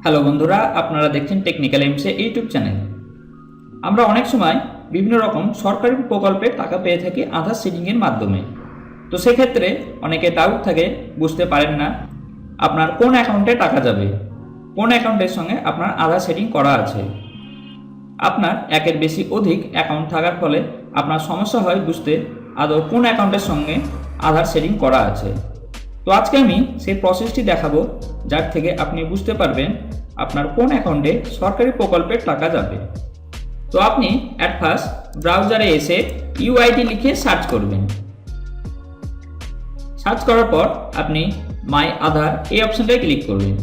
Hello বন্ধুরা, আপনারা দেখছেন টেকনিক্যাল এমসে ইউটিউব চ্যানেল। আমরা অনেক সময় বিভিন্ন রকম সরকারি প্রকল্পের টাকা পেয়ে থাকি আধার সিডিংয়ের মাধ্যমে। তো সেক্ষেত্রে অনেকে ডাউট থাকে, বুঝতে পারেন না আপনার কোন অ্যাকাউন্টে টাকা যাবে, কোন অ্যাকাউন্টের সঙ্গে আপনার আধার সেটিং করা আছে। আপনার একের বেশি অধিক অ্যাকাউন্ট থাকার ফলে আপনার সমস্যা হয় বুঝতে আদৌ কোন অ্যাকাউন্টের সঙ্গে আধার সেটিং করা আছে। তো আজকে আমি সেই প্রসেসটি দেখাবো, যার থেকে আপনি বুঝতে পারবেন আপনার কোন অ্যাকাউন্টে সরকারি প্রকল্পের টাকা যাবে। তো আপনি অ্যাট ফার্স্ট ব্রাউজারে এসে ইউআইডি লিখে সার্চ করবেন। সার্চ করার পর আপনি মাই আধার এই অপশনটায় ক্লিক করবেন।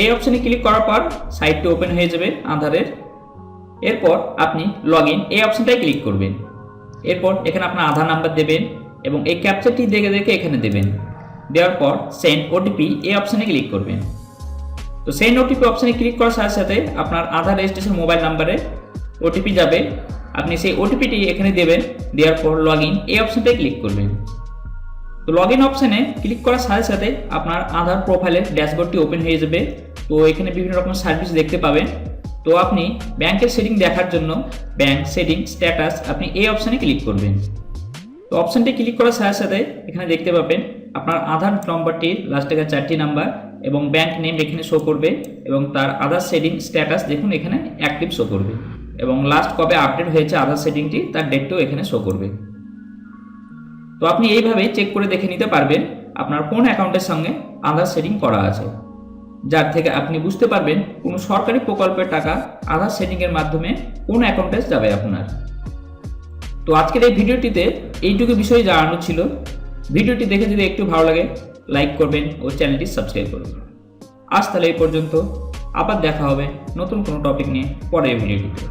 এই অপশনে ক্লিক করার পর সাইটটি ওপেন হয়ে যাবে আধারের। এরপর আপনি লগ ইন এই অপশনটায় ক্লিক করবেন। এরপর এখানে আপনার আধার নাম্বার দেবেন এবং এই ক্যাপচারটি দেখে দেখে এখানে দেবেন। দেওয়ার পর সেন্ড ওটিপি এই অপশনে ক্লিক করবেন। তো সেন্ড ওটিপি অপশনে ক্লিক করার সাথে সাথে আপনার আধার রেজিস্ট্রেশন মোবাইল নাম্বারে ওটিপি যাবে। আপনি সেই ওটিপিটি এখানে দেবেন। দেওয়ার পর লগ ইন এই অপশনটায় ক্লিক করবেন। তো লগ ইন অপশনে ক্লিক করার সাথে সাথে আপনার আধার প্রোফাইলের ড্যাশবোর্ডটি ওপেন হয়ে যাবে। তো এখানে বিভিন্ন রকম সার্ভিস দেখতে পাবেন। তো আপনি ব্যাংকের সেটিং দেখার জন্য ব্যাংক সেটিং স্ট্যাটাস আপনি এই অপশনে ক্লিক করবেন। তো অপশনটি ক্লিক করার সাথে সাথে এখানে দেখতে পাবেন আপনার আধার নম্বরটির লাস্টে 4টি নাম্বার এবং ব্যাংক নেম এখানে শো করবে এবং তার আধার সেটিং স্ট্যাটাস দেখুন এখানে অ্যাক্টিভ শো করবে এবং লাস্ট কবে আপডেট হয়েছে আধার সেটিংটি তার ডেটটাও এখানে শো করবে। তো আপনি এইভাবে চেক করে দেখে নিতে পারবেন আপনার কোন অ্যাকাউন্টের সঙ্গে আধার সেটিং করা আছে, যার থেকে আপনি বুঝতে পারবেন কোন সরকারি প্রকল্পের টাকা আধার সেটিংয়ের মাধ্যমে কোন অ্যাকাউন্টে যাবে আপনার। তো আজকের এই ভিডিওটিতে এইটুকু বিষয় জানানো ছিল। ভিডিওটি দেখে যদি একটু ভালো লাগে লাইক করবেন ও চ্যানেলটি সাবস্ক্রাইব করবেন। আজ তাহলে এই পর্যন্ত, আবার দেখা হবে নতুন কোনো টপিক নিয়ে পরের ভিডিওটিতে।